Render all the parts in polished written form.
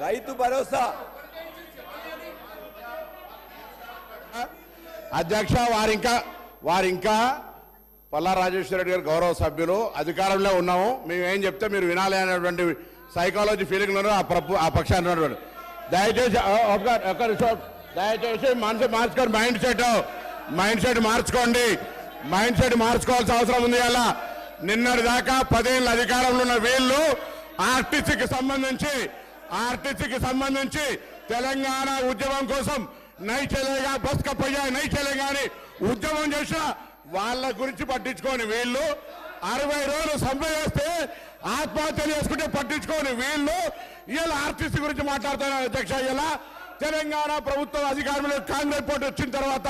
రైతు భరోసా అధ్యక్ష వారింకా పల్లా రాజేశ్వర రెడ్డి గారు గౌరవ సభ్యులు అధికారంలో ఉన్నాము మేము ఏం చెప్తే మీరు వినాలి అనేటువంటి సైకాలజీ ఫీలింగ్ ఆ పక్షాన్ని ఉన్నటువంటి దయచేసి మనసు మార్చుకోండి మైండ్ సెట్ మార్చుకోండి మైండ్ సెట్ మార్చుకోవాల్సిన అవసరం ఉంది అలా నిన్నటి దాకా 10 ఏళ్ళ అధికారంలో ఉన్న వీళ్ళు ఆర్టీసీకి సంబంధించి తెలంగాణ ఉద్యమం కోసం నై చలేగా బస్ కప్పయ్యా నై చలేగా అని ఉద్యమం చేసిన వాళ్ళ గురించి పట్టించుకోని వీళ్ళు 60 రోజులు సమ్మె చేస్తే ఆత్మహత్యలు చేసుకుంటే పట్టించుకోని వీళ్ళు ఇలా ఆర్టీసీ గురించి మాట్లాడుతున్నారు అధ్యక్ష. ఇలా తెలంగాణ ప్రభుత్వం అధికారంలో కాంగ్రెస్ పార్టీ వచ్చిన తర్వాత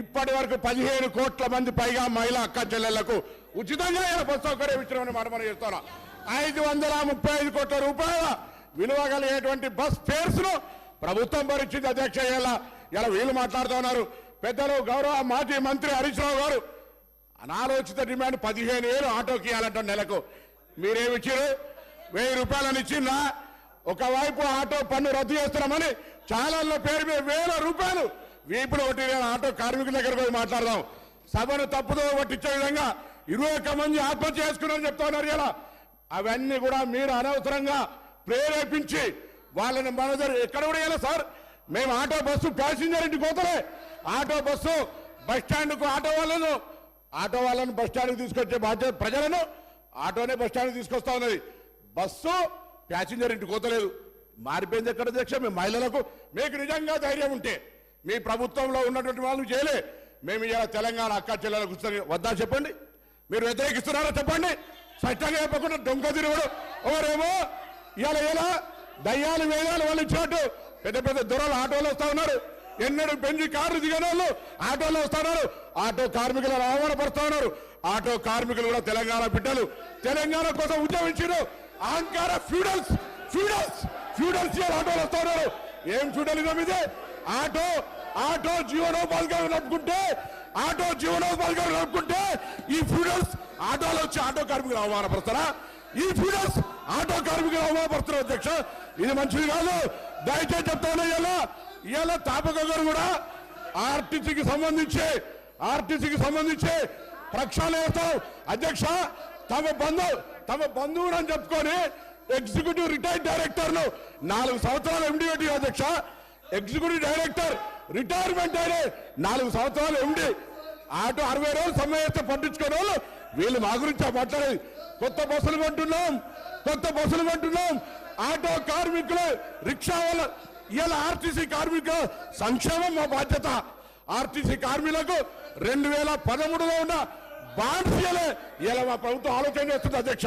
ఇప్పటి వరకు 15 కోట్ల మంది పైగా మహిళా అక్క చెల్లెళ్లకు ఉచితంగా బస్ సౌకర్యం ఇచ్చినామని మనం చేస్తున్నాం. 535 కోట్ల రూపాయల విలువ కలిగేటువంటి బస్ ఫేర్స్ ను ప్రభుత్వం భరించింది అధ్యక్ష. ఇలా వీళ్ళు మాట్లాడుతూ ఉన్నారు. పెద్దలు గౌరవ మాజీ మంత్రి హరీష్ రావు గారు అనాలోచిత డిమాండ్ 15,000 ఆటోకి ఇవ్వాలంట నెలకు. మీరేమిచ్చారు? 1000 రూపాయలని ఇచ్చిందా? ఒకవైపు ఆటో పన్ను రద్దు చేస్తున్నామని ఛానళ్ల పేరు మీద 1000 రూపాయలు వీపులు కొట్టిన ఆటో కార్మికుల దగ్గర పోయి మాట్లాడదాం. సభను తప్పుదో పట్టించే విధంగా 21 మంది ఆత్మహత్య చేసుకున్నారని చెప్తా ఉన్నారు. ఇలా అవన్నీ కూడా మీరు అనవసరంగా ప్రేరేపించి వాళ్ళని మన దగ్గర ఎక్కడ కూడా ఇలా సార్ మేము ఆటో బస్సు ప్యాసింజర్ ఇంటికి పోతలే ఆటో బస్సు బస్ స్టాండ్కు ఆటో వాళ్ళను బస్ స్టాండ్కి తీసుకొచ్చే బాధ్యత ప్రజలను ఆటోనే బస్ స్టాండ్కి తీసుకొస్తా ఉన్నది. బస్సు ప్యాసింజర్ ఇంటికి పోతలేదు. మారిపోయింది ఎక్కడ అధ్యక్ష? మేము మహిళలకు మీకు నిజంగా ధైర్యం ఉంటే మీ ప్రభుత్వంలో ఉన్నటువంటి వాళ్ళు చేయలే మేము ఇలా తెలంగాణ అక్క చెల్లెలకు కూర్చొని వద్దా చెప్పండి. మీరు వ్యతిరేకిస్తున్నారో చెప్పండి. స్పష్టంగా చెప్పకుండా దొంగ తిరుగుడు ఎవరేమో ఇలా దయ్యాలు వేదాలు వాళ్ళు ఇచ్చినట్టు పెద్ద పెద్ద దొరలు ఆటోలు వస్తా ఉన్నారు. ఎన్నడూ పెంచి కార్లు దిగిన వాళ్ళు ఆటోలో వస్తా ఉన్నారు. ఆటో కార్మికులను అవమానపరుస్తా ఉన్నారు. ఆటో కార్మికులు కూడా తెలంగాణ బిడ్డలు తెలంగాణ కోసం ఉద్యమించారు. అహంకార ఫ్యూడల్స్ ఆటోలు వస్తా ఉన్నారు. ఏం ఫ్యూడలిజం ఇది? ఆటో జీవనోపాధిగా నడుపుకుంటే ఈ ఫ్యూడల్స్ ఆటోలు వచ్చి ఆటో కార్మికులు అవమానపరుస్తారా? ఈ ఫ్యూడల్స్ ఆటో కార్మికులు అవమానపరుస్తారు అధ్యక్ష. ఇది మంచిది కాదు. దయచేసి చెప్తాను. ఇలా తాపక గారు కూడా ఆర్టీసీకి సంబంధించి ప్రక్షాళన చేస్తాం అధ్యక్ష. తమ బంధువులు అని చెప్పుకొని ఎగ్జిక్యూటివ్ రిటైర్డ్ డైరెక్టర్లు 4 సంవత్సరాలు ఎండి పెట్టి అధ్యక్ష. ఎగ్జిక్యూటివ్ డైరెక్టర్ రిటైర్మెంట్ అయిన 4 సంవత్సరాలు ఎండి ఆటో 60 రోజులు సమ్మె చేస్తే పట్టించుకునే వాళ్ళు వీళ్ళు మా గురించి మాట్లాడేది. కొత్త బస్సులు కొంటున్నాం ఆటో కార్మికులు రిక్షా వాళ్ళ ఇలా ఆర్టీసీ కార్మికుల సంక్షేమం మా బాధ్యత. ఆర్టీసీ కార్మికులకు 2013లో ఉన్న బాండ్స్ ఇలా మా ప్రభుత్వం ఆలోచన చేస్తుంది అధ్యక్ష.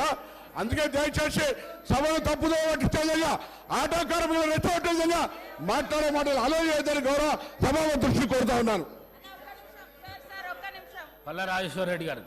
అందుకే దయచేసి సభను తప్పుదో పట్టించేదిగా ఆటో కార్మికులు రెచ్చగొట్టే విధంగా మాట్లాడే మాటలు అలో చేయదని గౌరవ సభ దృష్టి కోరుతా ఉన్నాను. పల్లా రాజేశ్వర రెడ్డి గారు.